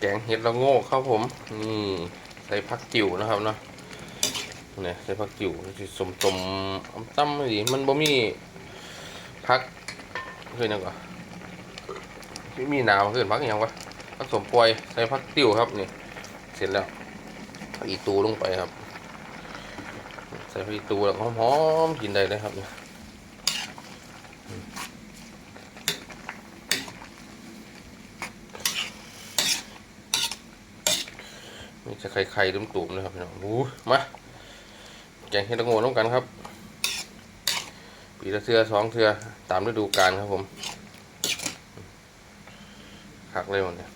กงเห็ดละโงกครับผมนี่ใส่ผักจิ๋วนะครับเนาะเนี่ยใส่ผักจิ๋วสิสมๆตั้มดีมันบ่มีผักเคยนั่นก่อนที่มีหนาวเกินผักอหย่างวะผักสมปล่อยใส่ผักจิ๋วครับนี่เสร็จแล้วผักอีตูลงไปครับใส่ผักอีตูแล้วหอมๆกินได้เลยครับเนี่ยมีจะไข่ตุ่มๆนะครับพี่น้องดูมาแกงเห็ดละโงกน้ำกันครับปีละเทื่อ2 เทื่อตามฤดูกาลครับผมคักเลยหมดเนี่ย